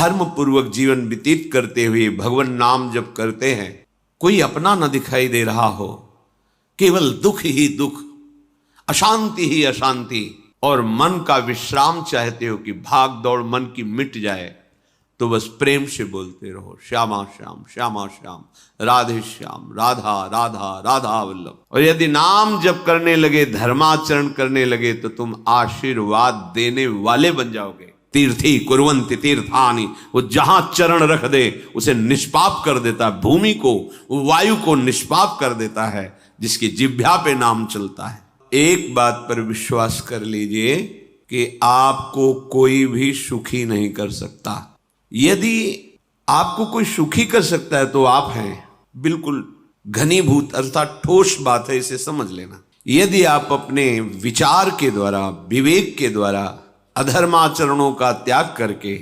धर्म पूर्वक जीवन व्यतीत करते हुए भगवान नाम जप करते हैं, कोई अपना न दिखाई दे रहा हो, केवल दुख ही दुख, अशांति ही अशांति, और मन का विश्राम चाहते हो कि भाग दौड़ मन की मिट जाए, तो बस प्रेम से बोलते रहो श्यामा श्याम श्यामा श्याम, राधे श्याम, राधा राधा राधा वल्लभ। और यदि नाम जप करने लगे, धर्माचरण करने लगे, तो तुम आशीर्वाद देने वाले बन जाओगे। तीर्थी कुर्वन्ति तीर्थानि, वो जहां चरण रख दे उसे निष्पाप कर देता है, भूमि को, वायु को निष्पाप कर देता है, जिसकी जिह्वा पे नाम चलता है। एक बात पर विश्वास कर लीजिए कि आपको कोई भी सुखी नहीं कर सकता। यदि आपको कोई सुखी कर सकता है तो आप हैं। बिल्कुल घनीभूत अर्थात ठोस बात है, इसे समझ लेना। यदि आप अपने विचार के द्वारा, विवेक के द्वारा अधर्माचरणों का त्याग करके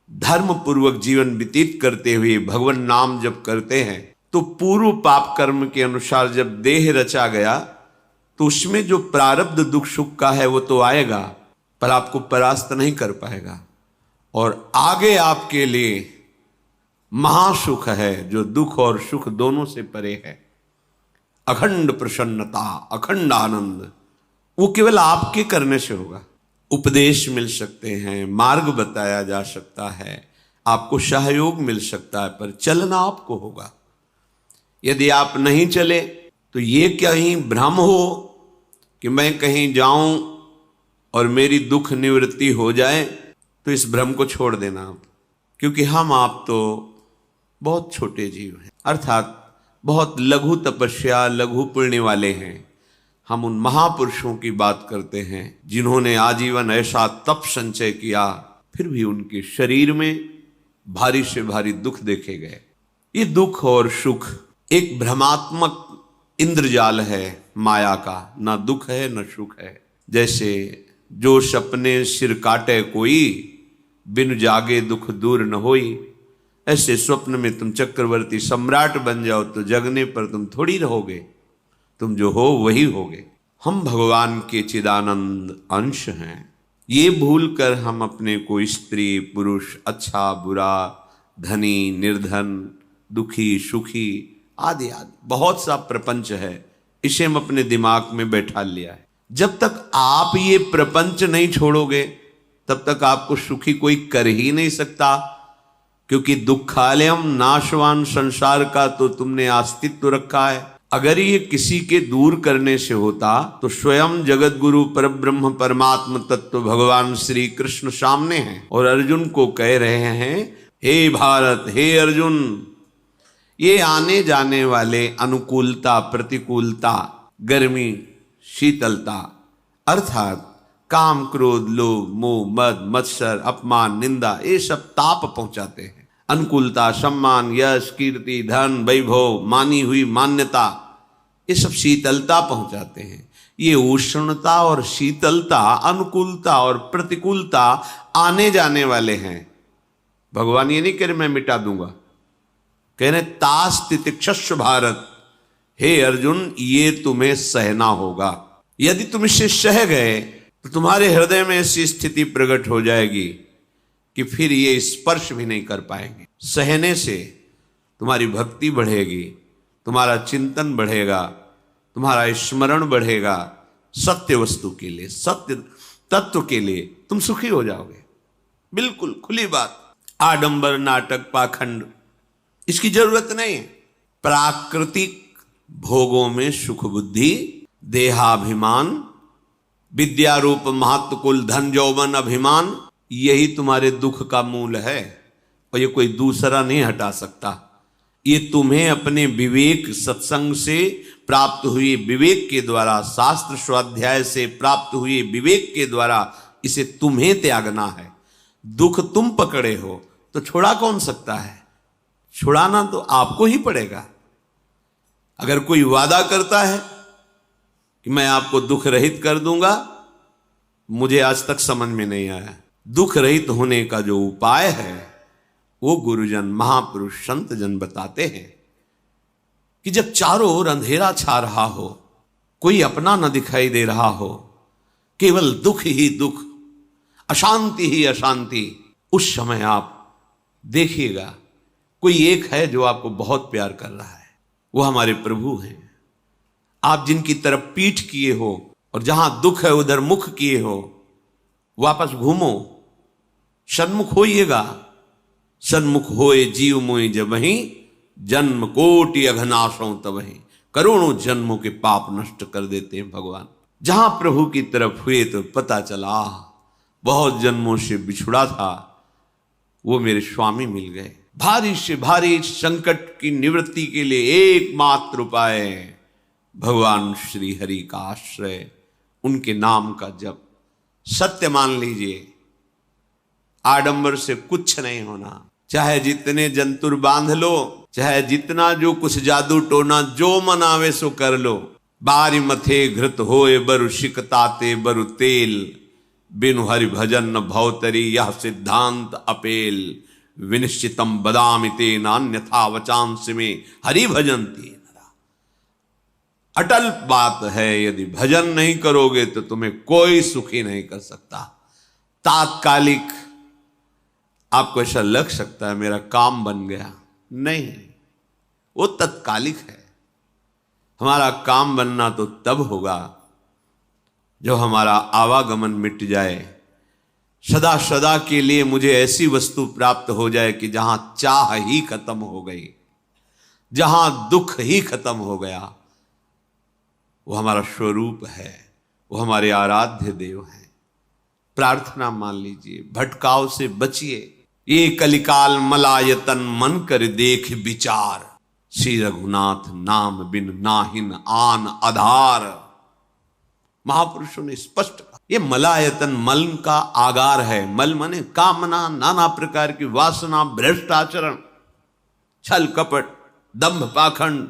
धर्म पूर्वक जीवन व्यतीत करते हुए भगवान नाम जप करते हैं, तो पूर्व पाप कर्म के अनुसार जब देह रचा गया तो उसमें जो प्रारब्ध दुख सुख का है वो तो आएगा, पर आपको परास्त नहीं कर पाएगा। और आगे आपके लिए महासुख है जो दुख और सुख दोनों से परे है। अखंड प्रसन्नता, अखंड आनंद, वो केवल आपके करने से होगा। उपदेश मिल सकते हैं, मार्ग बताया जा सकता है, आपको सहयोग मिल सकता है, पर चलना आपको होगा। यदि आप नहीं चले तो ये कहीं भ्रम हो कि मैं कहीं जाऊं और मेरी दुख निवृत्ति हो जाए, तो इस भ्रम को छोड़ देना आप, क्योंकि हम आप तो बहुत छोटे जीव हैं, अर्थात बहुत लघु तपस्या, लघु पुण्य वाले हैं। हम उन महापुरुषों की बात करते हैं जिन्होंने आजीवन ऐसा तप संचय किया, फिर भी उनके शरीर में भारी से भारी दुख देखे गए। ये दुख और सुख एक भ्रमात्मक इंद्रजाल है माया का, ना दुख है न सुख है। जैसे जो सपने सिर काटे कोई, बिन जागे दुख दूर न होई, ऐसे स्वप्न में तुम चक्रवर्ती सम्राट बन जाओ तो जगने पर तुम थोड़ी रहोगे, तुम जो हो वही होगे। हम भगवान के चिदानंद अंश हैं। ये भूल कर हम अपने को स्त्री पुरुष, अच्छा बुरा, धनी निर्धन, दुखी सुखी आदि आदि बहुत सा प्रपंच है, इसे हम अपने दिमाग में बैठा लिया है। जब तक आप ये प्रपंच नहीं छोड़ोगे तब तक आपको सुखी कोई कर ही नहीं सकता, क्योंकि दुखालयम नाशवान संसार का तो तुमने अस्तित्व रखा है। अगर ये किसी के दूर करने से होता तो स्वयं जगत गुरु परब्रह्म परमात्म तत्व भगवान श्री कृष्ण सामने हैं और अर्जुन को कह रहे हैं, हे भारत, हे अर्जुन, ये आने जाने वाले अनुकूलता प्रतिकूलता, गर्मी शीतलता, अर्थात काम क्रोध लोभ मोह मद मत्सर अपमान निंदा, ये सब ताप पहुंचाते हैं। अनुकूलता सम्मान यश कीर्ति धन वैभव, मानी हुई मान्यता, ये सब शीतलता पहुंचाते हैं। ये उष्णता और शीतलता, अनुकूलता और प्रतिकूलता आने जाने वाले हैं। भगवान ये नहीं कह रहे मैं मिटा दूंगा, कह रहे तास तितिक्षस्व भारत, हे अर्जुन ये तुम्हें सहना होगा। यदि तुम इसे सह गए तो तुम्हारे हृदय में ऐसी स्थिति प्रकट हो जाएगी कि फिर ये स्पर्श भी नहीं कर पाएंगे। सहने से तुम्हारी भक्ति बढ़ेगी, तुम्हारा चिंतन बढ़ेगा, तुम्हारा स्मरण बढ़ेगा, सत्य वस्तु के लिए, सत्य तत्व के लिए तुम सुखी हो जाओगे। बिल्कुल खुली बात। आडंबर नाटक पाखंड इसकी जरूरत नहीं है। प्राकृतिक भोगों में सुख बुद्धि, देहाभिमान, विद्या रूप महत्व कुल धन यौवन अभिमान, यही तुम्हारे दुख का मूल है और ये कोई दूसरा नहीं हटा सकता। ये तुम्हें अपने विवेक सत्संग से प्राप्त हुए विवेक के द्वारा, शास्त्र स्वाध्याय से प्राप्त हुए विवेक के द्वारा इसे तुम्हें त्यागना है। दुख तुम पकड़े हो तो छुड़ा कौन सकता है? छुड़ाना तो आपको ही पड़ेगा। अगर कोई वादा करता है कि मैं आपको दुख रहित कर दूंगा, मुझे आज तक समझ में नहीं आया। दुख रहित होने का जो उपाय है वो गुरुजन महापुरुष संत जन बताते हैं कि जब चारों ओर अंधेरा छा रहा हो, कोई अपना न दिखाई दे रहा हो, केवल दुख ही दुख, अशांति ही अशांति, उस समय आप देखिएगा, कोई एक है जो आपको बहुत प्यार कर रहा है, वो हमारे प्रभु हैं। आप जिनकी तरफ पीठ किए हो और जहां दुख है उधर मुख किए हो, वापस घूमो, सन्मुख होइएगा। सन्मुख होए जीव मोए जबहि, जन्म कोटि अघनाशों तबहि। करोड़ों जन्मों के पाप नष्ट कर देते हैं भगवान। जहां प्रभु की तरफ हुए तो पता चला बहुत जन्मों से बिछुड़ा था, वो मेरे स्वामी मिल गए। भारी से भारी संकट की निवृत्ति के लिए एकमात्र उपाय भगवान श्री हरि का आश्रय, उनके नाम का जप। सत्य मान लीजिए, आडंबर से कुछ नहीं होना। चाहे जितने जंतुर बांध लो, चाहे जितना जो कुछ जादू टोना जो मनावे सो कर लो। बारी मथे घृत होए बरु शिकताते बरु तेल, बिनु हरि भजन न भवतरी यह सिद्धांत अपेल। विनिश्चितम बदामिते नान्यथा वचांस में हरि भजंती। अटल बात है, यदि भजन नहीं करोगे तो तुम्हें कोई सुखी नहीं कर सकता। तात्कालिक आपको ऐसा लग सकता है मेरा काम बन गया, नहीं, वो तत्कालिक है। हमारा काम बनना तो तब होगा जब हमारा आवागमन मिट जाए, सदा सदा के लिए मुझे ऐसी वस्तु प्राप्त हो जाए कि जहां चाह ही खत्म हो गई, जहां दुख ही खत्म हो गया। वो हमारा स्वरूप है, वो हमारे आराध्य देव हैं। प्रार्थना मान लीजिए, भटकाव से बचिए। ये कलिकाल मलायतन मन कर देख विचार, श्री रघुनाथ नाम बिन नाहिन आन आधार। महापुरुषों ने स्पष्ट कहा, ये मलायतन मल का आगार है। मल माने कामना, नाना प्रकार की वासना, भ्रष्ट आचरण, छल कपट, दंभ पाखंड,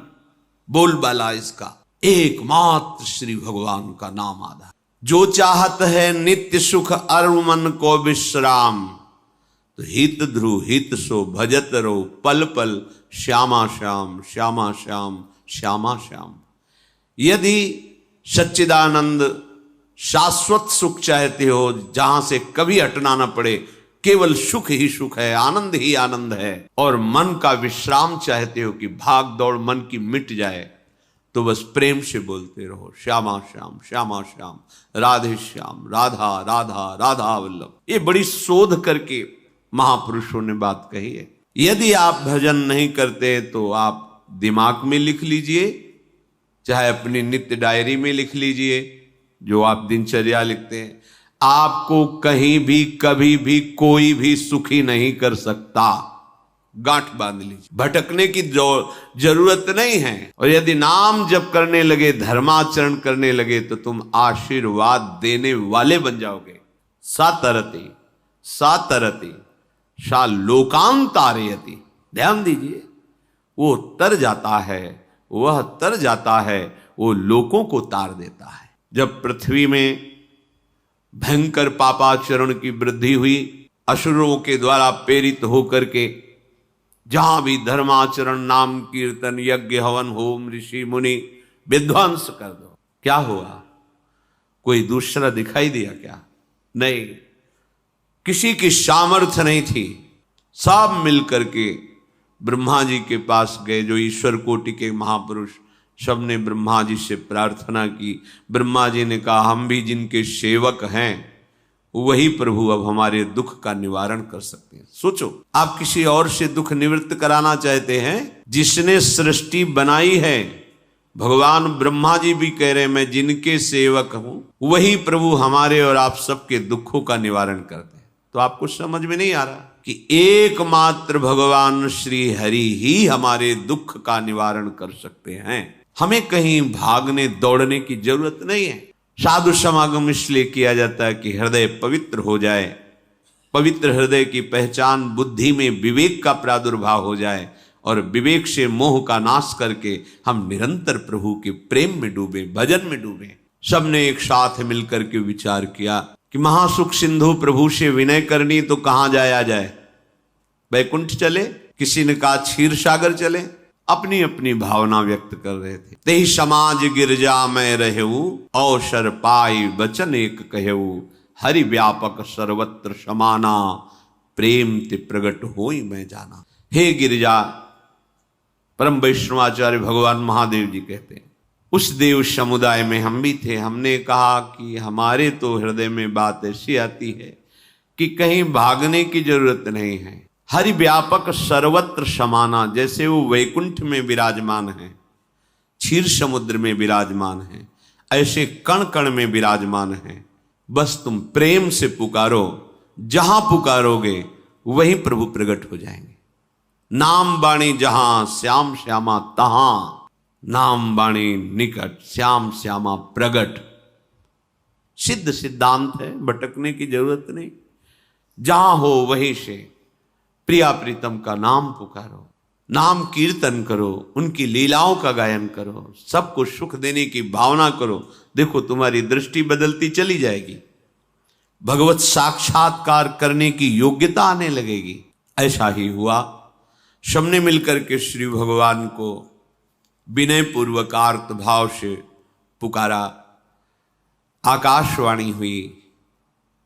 बोलबाला, इसका एकमात्र श्री भगवान का नाम आधार। जो चाहत है नित्य सुख अरु मन को विश्राम, तो हित ध्रुव हित सो भजत रो पल पल श्यामा श्याम श्यामा श्याम श्यामा श्याम। यदि सच्चिदानंद शाश्वत सुख चाहते हो, जहां से कभी हटना ना पड़े, केवल सुख ही सुख है, आनंद ही आनंद है, और मन का विश्राम चाहते हो कि भाग दौड़ मन की मिट जाए, तो बस प्रेम से बोलते रहो श्यामा श्याम श्यामा श्याम, राधे श्याम, राधा राधा राधा वल्लभ। ये बड़ी शोध करके महापुरुषों ने बात कही है। यदि आप भजन नहीं करते तो आप दिमाग में लिख लीजिए, चाहे अपनी नित्य डायरी में लिख लीजिए, जो आप दिनचर्या लिखते हैं। आपको कहीं भी कभी भी कोई भी सुखी नहीं कर सकता। गांठ बांध लीजिए, भटकने की जरूरत नहीं है। और यदि नाम जप करने लगे, धर्माचरण करने लगे, तो तुम आशीर्वाद देने वाले बन जाओगे। सातरति सातरति सा लोकांतारयति। ध्यान दीजिए, वो तर जाता है, वह तर जाता है, वो लोकों को तार देता है। जब पृथ्वी में भयंकर पापाचरण की वृद्धि हुई, असुरों के द्वारा प्रेरित होकर के जहां भी धर्माचरण, नाम कीर्तन, यज्ञ, हवन, होम, ऋषि मुनि विध्वंस कर दो, क्या हुआ? कोई दूसरा दिखाई दिया क्या? नहीं, किसी की सामर्थ्य नहीं थी। सब मिलकर के ब्रह्मा जी के पास गए, जो ईश्वर कोटि के महापुरुष, सबने ब्रह्मा जी से प्रार्थना की। ब्रह्मा जी ने कहा, हम भी जिनके सेवक हैं, वही प्रभु अब हमारे दुख का निवारण कर सकते हैं। सोचो, आप किसी और से दुख निवृत्त कराना चाहते हैं? जिसने सृष्टि बनाई है, भगवान ब्रह्मा जी भी कह रहे हैं, मैं जिनके सेवक हूं, वही प्रभु हमारे और आप सबके दुखों का निवारण करते हैं। तो आपको समझ में नहीं आ रहा कि एकमात्र भगवान श्री हरि ही हमारे दुख का निवारण कर सकते हैं। हमें कहीं भागने दौड़ने की जरूरत नहीं है। साधु समागम इसलिए किया जाता है कि हृदय पवित्र हो जाए। पवित्र हृदय की पहचान बुद्धि में विवेक का प्रादुर्भाव हो जाए, और विवेक से मोह का नाश करके हम निरंतर प्रभु के प्रेम में डूबे, भजन में डूबे। सबने एक साथ मिलकर के विचार किया कि महासुख सिंधु प्रभु से विनय करनी तो कहां जाया जाए? वैकुंठ चले, किसी ने कहा क्षीर सागर चले। अपनी अपनी भावना व्यक्त कर रहे थे। तेहि समाज गिरजा में रहेऊ, अवसर पाई वचन एक कहेऊ, हरि व्यापक सर्वत्र समाना, प्रेम ते प्रगट होई मैं जाना। हे गिरिजा, परम वैष्णवाचार्य भगवान महादेव जी कहते हैं, उस देव समुदाय में हम भी थे। हमने कहा कि हमारे तो हृदय में बात ऐसी आती है कि कहीं भागने की जरूरत नहीं है। हरि व्यापक सर्वत्र समाना, जैसे वो वैकुंठ में विराजमान है, क्षीर समुद्र में विराजमान है, ऐसे कण कण में विराजमान है। बस तुम प्रेम से पुकारो, जहां पुकारोगे वहीं प्रभु प्रकट हो जाएंगे। नाम बाणी जहां श्याम श्यामा तहां, नाम बाणी निकट श्याम श्यामा प्रगट। सिद्ध सिद्धांत है, भटकने की जरूरत नहीं। जहां हो वहीं से प्रिया प्रीतम का नाम पुकारो, नाम कीर्तन करो, उनकी लीलाओं का गायन करो, सबको सुख देने की भावना करो। देखो तुम्हारी दृष्टि बदलती चली जाएगी, भगवत साक्षात्कार करने की योग्यता आने लगेगी। ऐसा ही हुआ। सबने मिलकर के श्री भगवान को विनय पूर्वक आर्त भाव से पुकारा। आकाशवाणी हुई,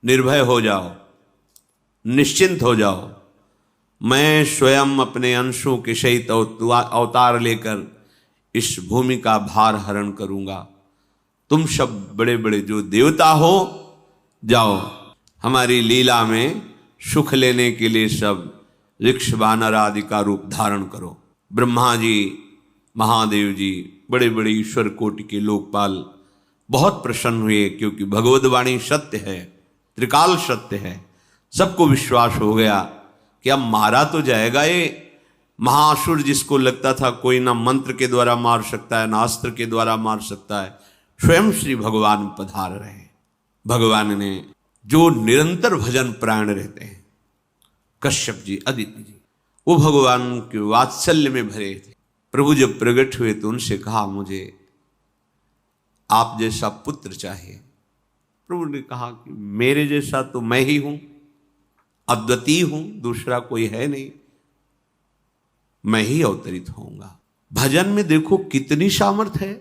निर्भय हो जाओ, निश्चिंत हो जाओ, मैं स्वयं अपने अंशों के सहित अवतार लेकर इस भूमि का भार हरण करूंगा। तुम सब बड़े बड़े जो देवता हो, जाओ हमारी लीला में सुख लेने के लिए सब ऋक्ष वानर आदि का रूप धारण करो। ब्रह्मा जी, महादेव जी, बड़े बड़े ईश्वर कोटि के लोकपाल बहुत प्रसन्न हुए, क्योंकि भगवद वाणी सत्य है, त्रिकाल सत्य है। सबको विश्वास हो गया कि अब मारा तो जाएगा ये महासुर, जिसको लगता था कोई ना मंत्र के द्वारा मार सकता है, ना अस्त्र के द्वारा मार सकता है। स्वयं श्री भगवान पधार रहे। भगवान ने जो निरंतर भजन प्राण रहते हैं, कश्यप जी, अदिति जी, वो भगवान के वात्सल्य में भरे थे। प्रभु जब प्रकट हुए तो उनसे कहा, मुझे आप जैसा पुत्र चाहिए। प्रभु ने कहा कि मेरे जैसा तो मैं ही हूं, अद्वितीय हूं, दूसरा कोई है नहीं, मैं ही अवतरित होऊंगा। भजन में देखो कितनी सामर्थ्य है।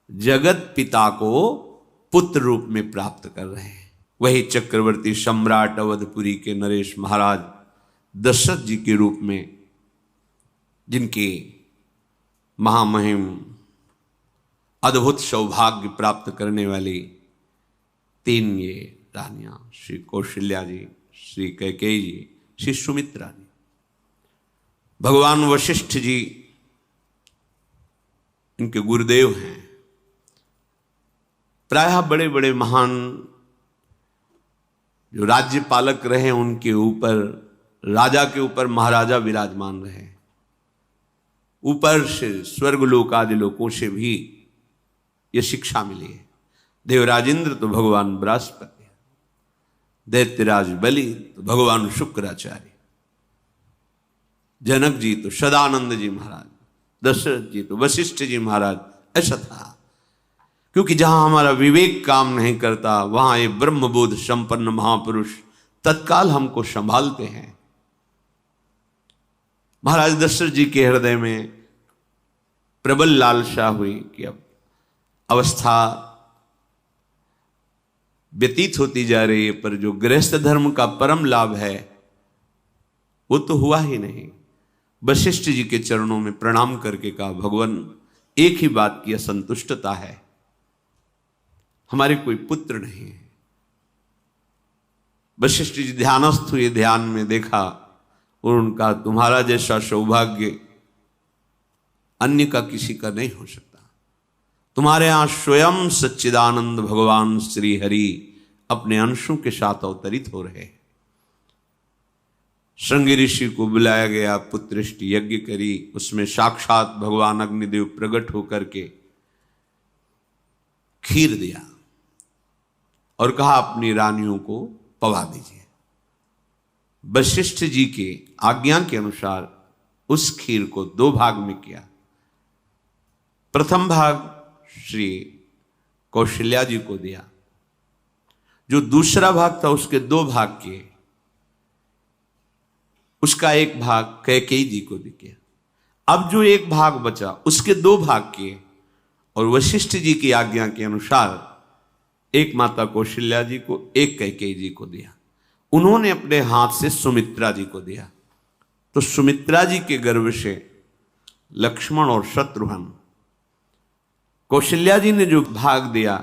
जगत पिता को पुत्र रूप में प्राप्त कर रहे हैं। वही चक्रवर्ती सम्राट अवधपुरी के नरेश महाराज दशरथ जी के रूप में, जिनके महामहिम अद्भुत सौभाग्य प्राप्त करने वाली 3 ये रानियां, श्री कौशल्या जी, श्री कैकेयी जी, श्री सुमित्रा जी, भगवान वशिष्ठ जी इनके गुरुदेव हैं। प्रायः बड़े बड़े महान जो राज्य पालक रहे, उनके ऊपर, राजा के ऊपर महाराजा विराजमान रहे। ऊपर से स्वर्गलोक आदि लोकों से भी यह शिक्षा मिली है। देवराजेंद्र तो भगवान बृहस्पति, दैत्यराज बलि तो भगवान शुक्राचार्य, जनक जी तो सदानंद जी महाराज, दशरथ जी तो वशिष्ठ जी महाराज। ऐसा था, क्योंकि जहां हमारा विवेक काम नहीं करता, वहां ये ब्रह्मबोध संपन्न महापुरुष तत्काल हमको संभालते हैं। महाराज दशरथ जी के हृदय में प्रबल लालसा हुई कि अब अवस्था व्यतीत होती जा रही है, पर जो गृहस्थ धर्म का परम लाभ है वो तो हुआ ही नहीं। वशिष्ठ जी के चरणों में प्रणाम करके कहा, भगवान एक ही बात की असंतुष्टता है, हमारे कोई पुत्र नहीं है। वशिष्ठ जी ध्यानस्थ हुए, ध्यान में देखा और उनका, तुम्हारा जैसा सौभाग्य अन्य का किसी का नहीं हो सकता। तुम्हारे यहां स्वयं सच्चिदानंद भगवान श्री हरि अपने अंशों के साथ अवतरित हो रहे। श्रृंगी ऋषि को बुलाया गया, पुत्रष्टि यज्ञ करी, उसमें साक्षात भगवान अग्निदेव प्रकट होकर के खीर दिया और कहा अपनी रानियों को पवा दीजिए। वशिष्ठ जी के आज्ञा के अनुसार उस खीर को 2 भाग में किया। प्रथम भाग श्री कौशल्या जी को दिया, जो दूसरा भाग था उसके 2 भाग किए, उसका 1 भाग कैकेयी जी को दिया। अब जो 1 भाग बचा उसके 2 भाग किए और वशिष्ठ जी की आज्ञा के अनुसार 1 माता कौशल्या जी को, 1 कैकेयी जी को दिया। उन्होंने अपने हाथ से सुमित्रा जी को दिया। तो सुमित्रा जी के गर्भ से लक्ष्मण और शत्रुघ्न, कौशल्या जी ने जो भाग दिया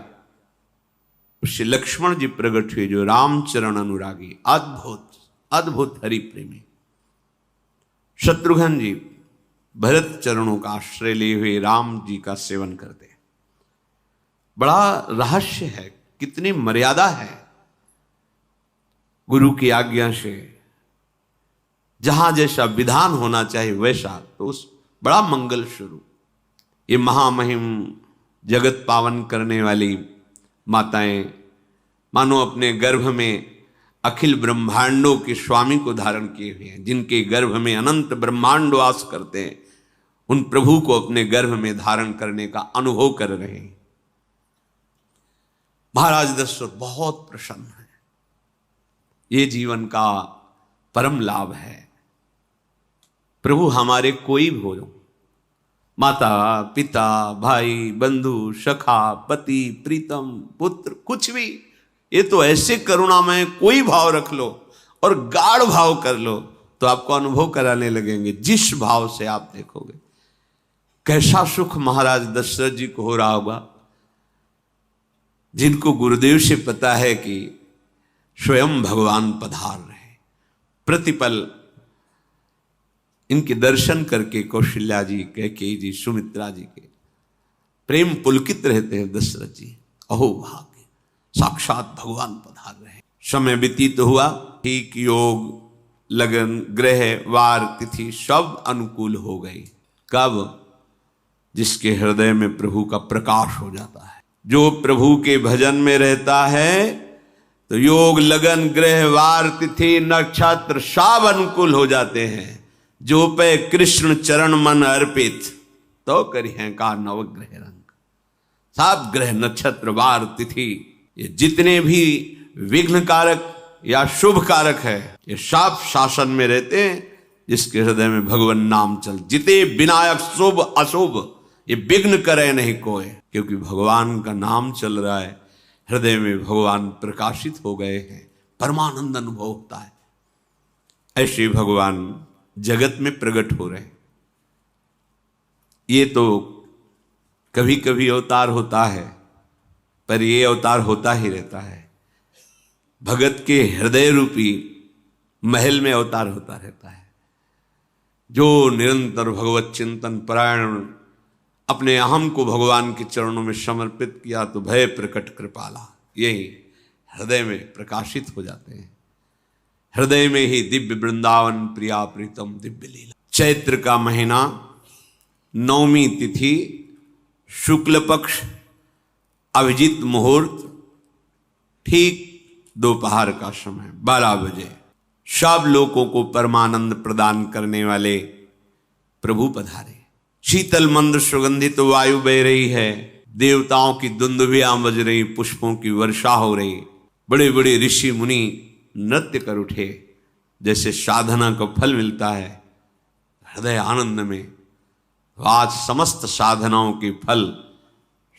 उससे लक्ष्मण जी प्रकट हुए, जो रामचरण अनुरागी, अद्भुत अद्भुत हरि प्रेमी। शत्रुघ्न जी भरत चरणों का आश्रय लिए हुए राम जी का सेवन करते। बड़ा रहस्य है, कितनी मर्यादा है गुरु की आज्ञा से। जहां जैसा विधान होना चाहिए वैसा, तो उस बड़ा मंगल स्वरूप ये महामहिम जगत पावन करने वाली माताएं मानो अपने गर्भ में अखिल ब्रह्मांडों के स्वामी को धारण किए हुए हैं, जिनके गर्भ में अनंत ब्रह्मांड वास करते हैं, उन प्रभु को अपने गर्भ में धारण करने का अनुभव कर रहे हैं। महाराज दशरथ बहुत प्रसन्न है। ये जीवन का परम लाभ है। प्रभु हमारे कोई भी हो, माता पिता भाई बंधु सखा पति प्रीतम पुत्र, कुछ भी, ये तो ऐसे करुणामय कोई भाव रख लो और गाढ़ भाव कर लो तो आपको अनुभव कराने लगेंगे। जिस भाव से आप देखोगे कैसा सुख महाराज दशरथ जी को हो रहा होगा, जिनको गुरुदेव से पता है कि स्वयं भगवान पधार रहे। प्रतिपल इनके दर्शन करके कौशल्या जी, कैकेयी जी, सुमित्रा जी के प्रेम पुलकित रहते हैं। दशरथ जी, अहो भाग्य, साक्षात भगवान पधार रहे। समय व्यतीत हुआ, ठीक योग लगन ग्रह वार तिथि सब अनुकूल हो गई। कब? जिसके हृदय में प्रभु का प्रकाश हो जाता है। जो प्रभु के भजन में रहता है तो योग लगन ग्रह वार तिथि नक्षत्र सब अनुकूल हो जाते हैं। जो पे कृष्ण चरण मन अर्पित तो करी हैं का नवग्रह रंग। सब ग्रह नक्षत्र वार तिथि ये जितने भी विघ्न कारक या शुभ कारक है, ये सब शासन में रहते हैं जिसके हृदय में भगवान नाम चल। जिते विनायक शुभ अशुभ ये विघ्न करे नहीं कोई, क्योंकि भगवान का नाम चल रहा है, हृदय में भगवान प्रकाशित हो गए हैं, परमानंद अनुभव होता है। ऐसे भगवान जगत में प्रकट हो रहे हैं। ये तो कभी कभी अवतार होता है, पर ये अवतार होता ही रहता है। भगत के हृदय रूपी महल में अवतार होता रहता है। जो निरंतर भगवत चिंतन परायण अपने अहम को भगवान के चरणों में समर्पित किया तो भय प्रकट कृपाला, यही हृदय में प्रकाशित हो जाते हैं। हृदय में ही दिव्य वृंदावन प्रिया प्रीतम दिव्य लीला। चैत्र का महीना, नवमी तिथि, शुक्ल पक्ष, अभिजीत मुहूर्त, ठीक दोपहर का समय 12 बजे, सब लोगों को परमानंद प्रदान करने वाले प्रभु पधारे। शीतल मंद सुगंधित वायु बह रही है, देवताओं की दुंदुभियां बज रही, पुष्पों की वर्षा हो रही। बड़े बड़े ऋषि मुनि नृत्य कर उठे, जैसे साधना का फल मिलता है हृदय आनंद में। आज समस्त साधनाओं के फल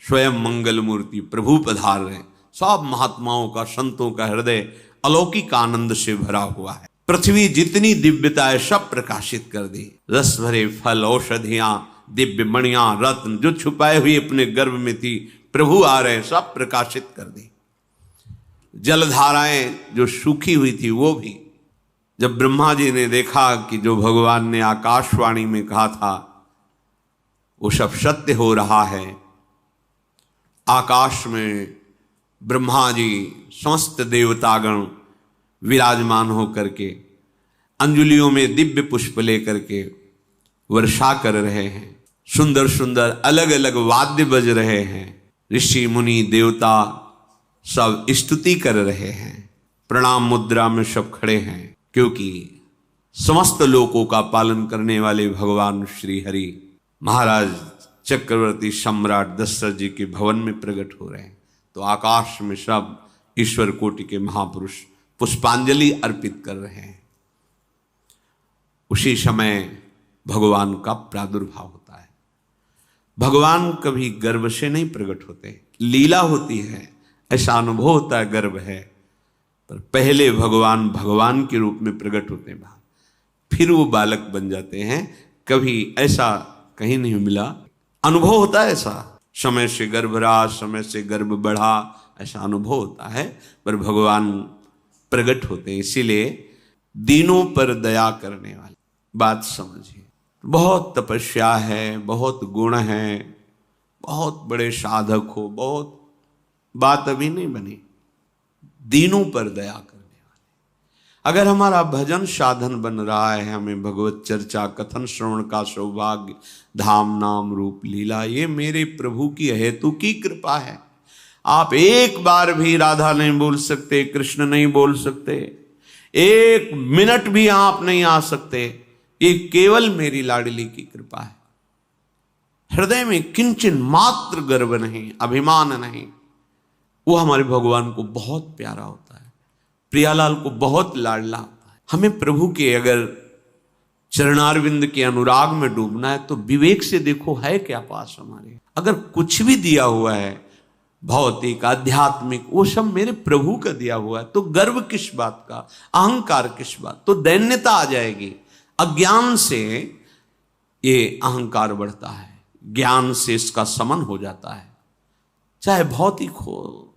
स्वयं मंगल मूर्ति प्रभु पधार रहे। सब महात्माओं का, संतों का हृदय अलौकिक आनंद से भरा हुआ है। पृथ्वी जितनी दिव्यता है सब प्रकाशित कर दी। रस भरे फल, औषधियां, दिव्य मणियां, रत्न जो छुपाए हुए अपने गर्भ में थी, प्रभु आ रहे, सब प्रकाशित कर दी। जलधाराएं जो सूखी हुई थी वो भी, जब ब्रह्मा जी ने देखा कि जो भगवान ने आकाशवाणी में कहा था वो सब सत्य हो रहा है, आकाश में ब्रह्मा जी समस्त देवतागण विराजमान होकर के अंजलियों में दिव्य पुष्प लेकर के वर्षा कर रहे हैं। सुंदर सुंदर अलग अलग वाद्य बज रहे हैं। ऋषि मुनि देवता सब स्तुति कर रहे हैं। प्रणाम मुद्रा में सब खड़े हैं, क्योंकि समस्त लोकों का पालन करने वाले भगवान श्री हरि महाराज चक्रवर्ती सम्राट दशरथ जी के भवन में प्रकट हो रहे हैं। तो आकाश में सब ईश्वर कोटि के महापुरुष पुष्पांजलि अर्पित कर रहे हैं। उसी समय भगवान का प्रादुर्भाव होता है। भगवान कभी गर्भ से नहीं प्रकट होते, लीला होती है, ऐसा अनुभव होता है गर्भ है, पर पहले भगवान भगवान के रूप में प्रकट होते हैं, फिर वो बालक बन जाते हैं। कभी ऐसा कहीं नहीं मिला, अनुभव होता है ऐसा, समय से गर्भ रहा, समय से गर्भ बढ़ा, ऐसा अनुभव होता है, पर भगवान प्रकट होते हैं। इसीलिए दीनों पर दया करने वाले, बात समझिए। बहुत तपस्या है, बहुत गुण है, बहुत बड़े साधक हो, बहुत बात अभी नहीं बनी, दीनों पर दया करने वाले। अगर हमारा भजन साधन बन रहा है, हमें भगवत चर्चा कथन श्रवण का सौभाग्य, धाम नाम रूप लीला, ये मेरे प्रभु की हेतु की कृपा है। आप एक बार भी राधा नहीं बोल सकते, कृष्ण नहीं बोल सकते, एक मिनट भी आप नहीं आ सकते, ये केवल मेरी लाडली की कृपा है। हृदय में किंचन मात्र गर्व नहीं, अभिमान नहीं, वो हमारे भगवान को बहुत प्यारा होता है, प्रियालाल को बहुत लाडला होता है। हमें प्रभु के अगर चरणारविंद के अनुराग में डूबना है तो विवेक से देखो है क्या पास हमारे। अगर कुछ भी दिया हुआ है भौतिक आध्यात्मिक, वो सब मेरे प्रभु का दिया हुआ है, तो गर्व किस बात का, अहंकार किस बात, तो दैन्यता आ जाएगी। अज्ञान से ये अहंकार बढ़ता है, ज्ञान से इसका समन हो जाता है। चाहे भौतिक हो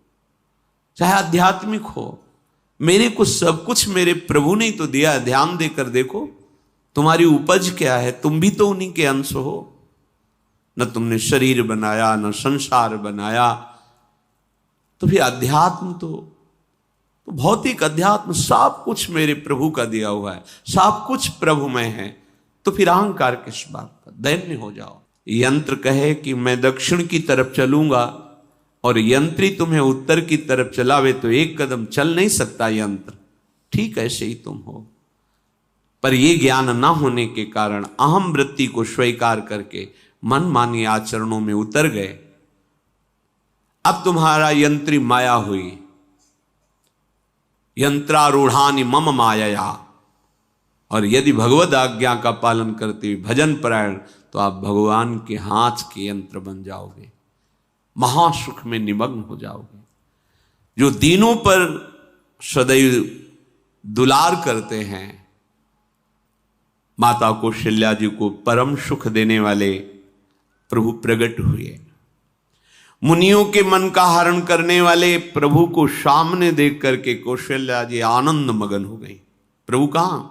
चाहे आध्यात्मिक हो, मेरे को सब कुछ मेरे प्रभु ने तो दिया है। ध्यान देकर देखो तुम्हारी उपज क्या है, तुम भी तो उन्हीं के अंश हो। न तुमने शरीर बनाया, न संसार बनाया, तो फिर अध्यात्म तो भौतिक अध्यात्म सब कुछ मेरे प्रभु का दिया हुआ है, सब कुछ प्रभु में है, तो फिर अहंकार किस बात का, दैन्य हो जाओ। यंत्र कहे कि मैं दक्षिण की तरफ चलूंगा और यंत्री तुम्हें उत्तर की तरफ चलावे तो एक कदम चल नहीं सकता यंत्र, ठीक ऐसे ही तुम हो। पर यह ज्ञान न होने के कारण अहम वृत्ति को स्वीकार करके मनमानी आचरणों में उतर गए। अब तुम्हारा यंत्री माया हुई, यंत्रारूढ़ानि मम माया, और यदि भगवद आज्ञा का पालन करते हुए भजन परायण, तो आप भगवान के हाथ के यंत्र बन जाओगे, महासुख में निमग्न हो जाओगे। जो दीनों पर सदैव दुलार करते हैं, माता कौशल्या जी को परम सुख देने वाले प्रभु प्रकट हुए। मुनियों के मन का हरण करने वाले प्रभु को सामने देख करके कौशल्या जी आनंद मगन हो गई। प्रभु कहां?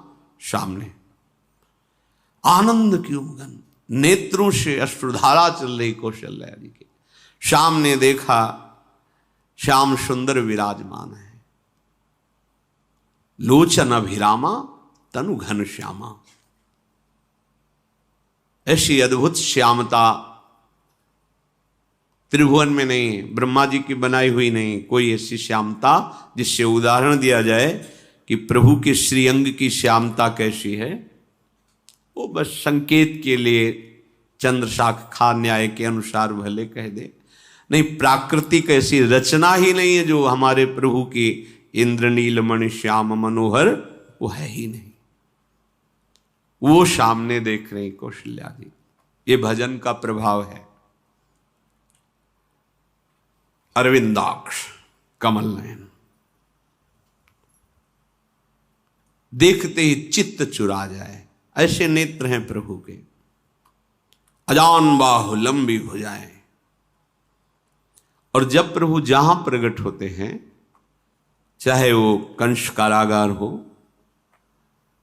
सामने। आनंद क्यों मगन, नेत्रों से अश्रुधारा चल रही कौशल्या जी के। सामने देखा श्याम सुंदर विराजमान है, लोचन अभिरामा तनु घन श्यामा। ऐसी अद्भुत श्यामता त्रिभुवन में नहीं है, ब्रह्मा जी की बनाई हुई नहीं कोई ऐसी श्यामता जिससे उदाहरण दिया जाए कि प्रभु के श्रीअंग की श्यामता कैसी है। वो बस संकेत के लिए चंद्र शाखा न्याय के अनुसार भले कह दे, नहीं प्राकृतिक ऐसी रचना ही नहीं है जो हमारे प्रभु की इंद्रनील मणि श्याम मनोहर, वो है ही नहीं। वो सामने देख रहे कौशल्या जी, ये भजन का प्रभाव है। अरविंदाक्ष कमल नयन, देखते ही चित्त चुरा जाए, ऐसे नेत्र हैं प्रभु के। अजान बाहु लंबी भुजाएं, और जब प्रभु जहां प्रकट होते हैं, चाहे वो कंस कारागार हो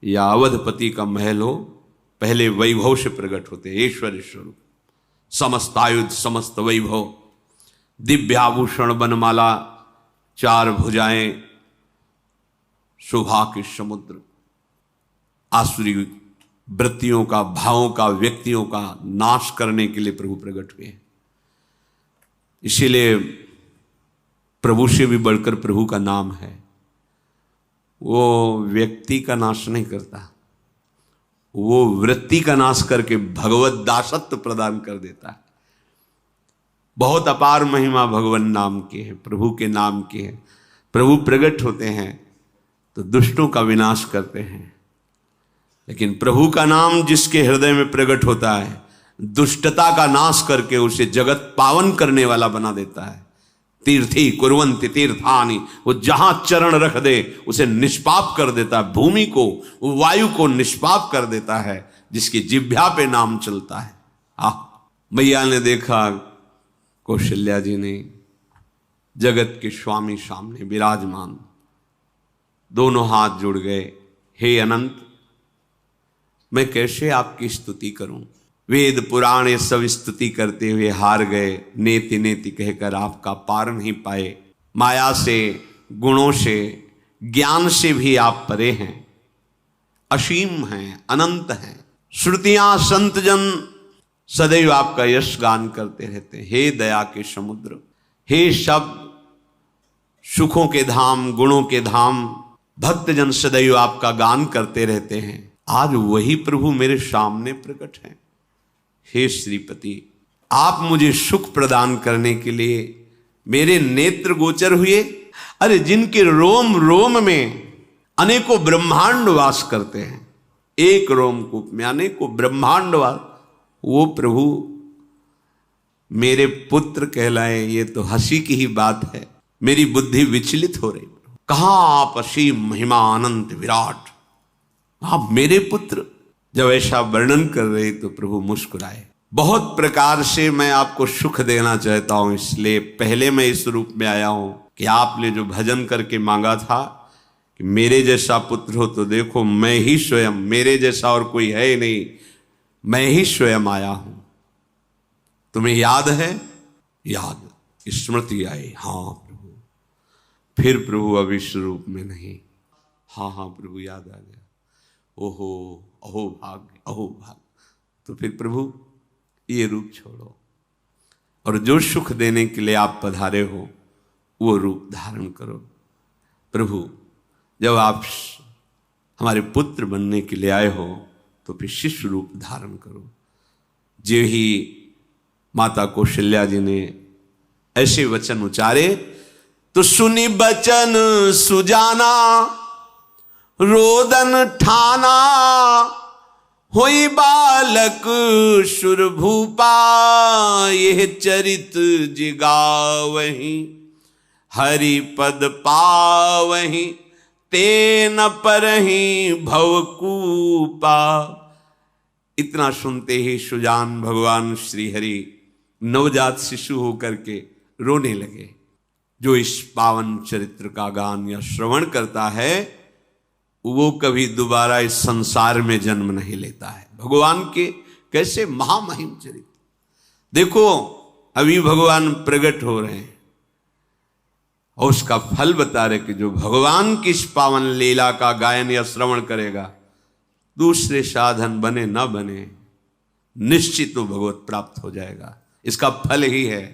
या अवधपति का महल हो, पहले वैभव से प्रकट होते हैं। ऐश्वर्य स्वरूप, समस्त आयुध समस्त वैभव, दिव्याभूषण बनमाला, चार भुजाएं, शोभा के समुद्र, आसुरी वृत्तियों का, भावों का, व्यक्तियों का नाश करने के लिए प्रभु प्रकट हुए। इसीलिए प्रभु से भी बढ़कर प्रभु का नाम है। वो व्यक्ति का नाश नहीं करता, वो वृत्ति का नाश करके भगवत दासत्व प्रदान कर देता है। बहुत अपार महिमा भगवान नाम की है, प्रभु के नाम की है। प्रभु प्रकट होते हैं तो दुष्टों का विनाश करते हैं, लेकिन प्रभु का नाम जिसके हृदय में प्रकट होता है, दुष्टता का नाश करके उसे जगत पावन करने वाला बना देता है। तीर्थी कुर्वन्ति तीर्थानि, वो जहां चरण रख दे उसे निष्पाप कर देता है। भूमि को, वायु को निष्पाप कर देता है जिसकी जिह्वा पे नाम चलता है। मैया ने देखा कौशल्या जी ने जगत के स्वामी सामने विराजमान, दोनों हाथ जुड़ गए। हे अनंत, मैं कैसे आपकी स्तुति करूं? वेद पुराण ये सब स्तुति करते हुए हार गए। नेति नेति कहकर आपका पार नहीं पाए। माया से, गुणों से, ज्ञान से भी आप परे हैं, असीम हैं, अनंत हैं। श्रुतियां संतजन सदैव आपका यश गान करते रहते हैं। हे दया के समुद्र, हे शब्द सुखों के धाम, गुणों के धाम, भक्तजन सदैव आपका गान करते रहते हैं। आज वही प्रभु मेरे सामने प्रकट हैं। हे श्रीपति, आप मुझे सुख प्रदान करने के लिए मेरे नेत्र गोचर हुए। अरे जिनके रोम रोम में अनेकों ब्रह्मांड वास करते हैं, एक रोमकूप में अनेकों ब्रह्मांड वास, वो प्रभु मेरे पुत्र कहलाए, ये तो हंसी की ही बात है। मेरी बुद्धि विचलित हो रही। कहां आप असीम महिमा अनंत विराट, आप मेरे पुत्र। जब ऐसा वर्णन कर रहे तो प्रभु मुस्कुराए। बहुत प्रकार से मैं आपको सुख देना चाहता हूं, इसलिए पहले मैं इस रूप में आया हूं कि आपने जो भजन करके मांगा था कि मेरे जैसा पुत्र हो, तो देखो मैं ही स्वयं, मेरे जैसा और कोई है ही नहीं, मैं ही स्वयं आया हूं। तुम्हें याद है? याद, स्मृति आई। हाँ प्रभु। फिर प्रभु अब इस रूप में नहीं। हाँ हाँ प्रभु, याद आ गया। ओहो, अहो भाग्य, अहो भाग्य। तो फिर प्रभु ये रूप छोड़ो और जो सुख देने के लिए आप पधारे हो वो रूप धारण करो। प्रभु, जब आप हमारे पुत्र बनने के लिए आए हो तो फिर शिष्य रूप धारण करो। जो ही माता कौशल्या जी ने ऐसे वचन उचारे तो सुनी बचन सुजाना, रोदन ठाना, होई बालक सुरभूपा, यह चरित जिगावहीं, हरि पद पावहीं, तेन परहीं भवकूपा। इतना सुनते ही सुजान भगवान श्री हरि नवजात शिशु होकर के रोने लगे। जो इस पावन चरित्र का गान या श्रवण करता है वो कभी दोबारा इस संसार में जन्म नहीं लेता है। भगवान के कैसे महामहिम चरित्र। देखो अभी भगवान प्रकट हो रहे हैं और उसका फल बता रहे कि जो भगवान की इस पावन लीला का गायन या श्रवण करेगा, दूसरे साधन बने न बने, निश्चित तो भगवत प्राप्त हो जाएगा। इसका फल ही है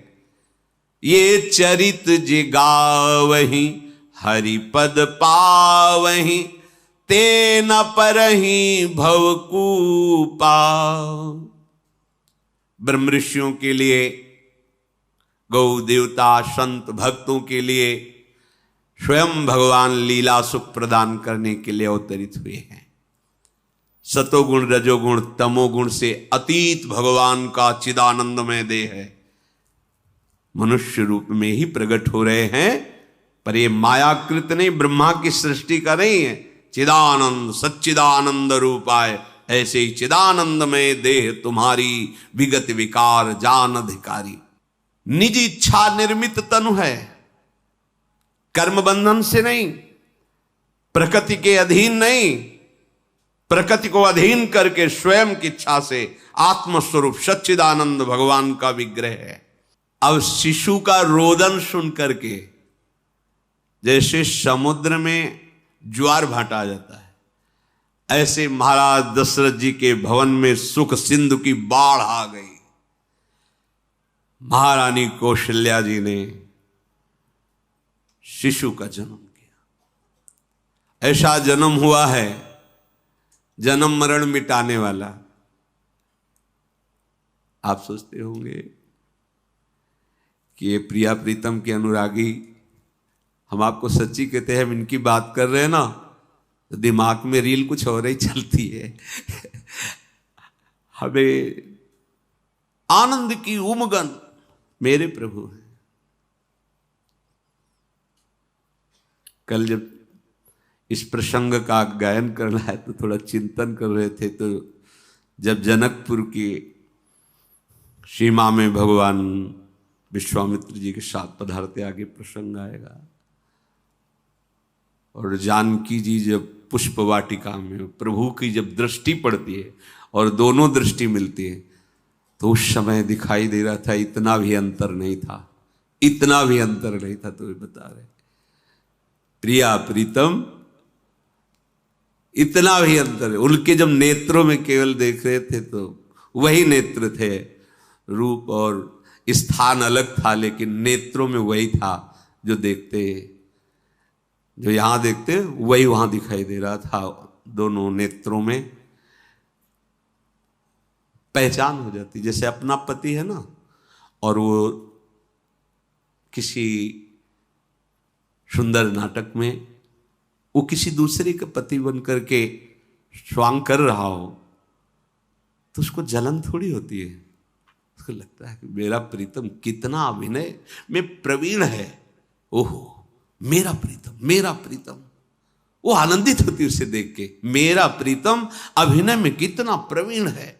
ये चरित जिगावहीं, हरि पद पावहीं, तेन परहीं भवकूपा। ब्रह्म ऋषियों के लिए, गौ देवता, संत भक्तों के लिए स्वयं भगवान लीला सुख प्रदान करने के लिए अवतरित हुए हैं। सतोगुण, रजोगुण, तमोगुण से अतीत भगवान का चिदानंदमय देह है, मनुष्य रूप में ही प्रकट हो रहे हैं। पर ये मायाकृत नहीं, ब्रह्मा की सृष्टि का नहीं है। चिदानंद सच्चिदानंद रूपाय, ऐसे ही चिदानंदमय देह तुम्हारी, विगत विकार जान अधिकारी। निज इच्छा निर्मित तनु है, कर्म बंधन से नहीं, प्रकृति के अधीन नहीं, प्रकृति को अधीन करके स्वयं की इच्छा से आत्मस्वरूप सच्चिदानंद भगवान का विग्रह है। अब शिशु का रोदन सुन करके जैसे समुद्र में ज्वार भाटा आ जाता है, ऐसे महाराज दशरथ जी के भवन में सुख सिंधु की बाढ़ आ गई। महारानी कौशल्या जी ने शिशु का जन्म किया। ऐसा जन्म हुआ है जन्म मरण मिटाने वाला। आप सोचते होंगे कि ये प्रिया प्रीतम के अनुरागी, हम आपको सच्ची कहते हैं, हम इनकी बात कर रहे हैं ना तो दिमाग में रील कुछ और ही चलती है। हमें आनंद की उमगन मेरे प्रभु हैं। कल जब इस प्रसंग का गायन करना है तो थोड़ा चिंतन कर रहे थे, तो जब जनकपुर की सीमा में भगवान विश्वामित्र जी के साथ पधारते, आगे प्रसंग आएगा, और जानकी जी जब पुष्प वाटिका में प्रभु की जब दृष्टि पड़ती है और दोनों दृष्टि मिलती है, तो उस समय दिखाई दे रहा था इतना भी अंतर नहीं था, इतना भी अंतर नहीं था। तो ये बता रहे प्रिया प्रीतम, इतना भी अंतर है। उनके जब नेत्रों में केवल देख रहे थे तो वही नेत्र थे, रूप और स्थान अलग था, लेकिन नेत्रों में वही था जो देखते, जो यहां देखते वही वहां दिखाई दे रहा था। दोनों नेत्रों में पहचान हो जाती, जैसे अपना पति है ना, और वो किसी सुंदर नाटक में वो किसी दूसरे का पति बन करके स्वांग कर रहा हो, तो उसको जलन थोड़ी होती है, उसको लगता है कि मेरा प्रीतम कितना अभिनय में प्रवीण है, ओहो मेरा प्रीतम, मेरा प्रीतम। वो आनंदित होती है उसे देख के, मेरा प्रीतम अभिनय में कितना प्रवीण है।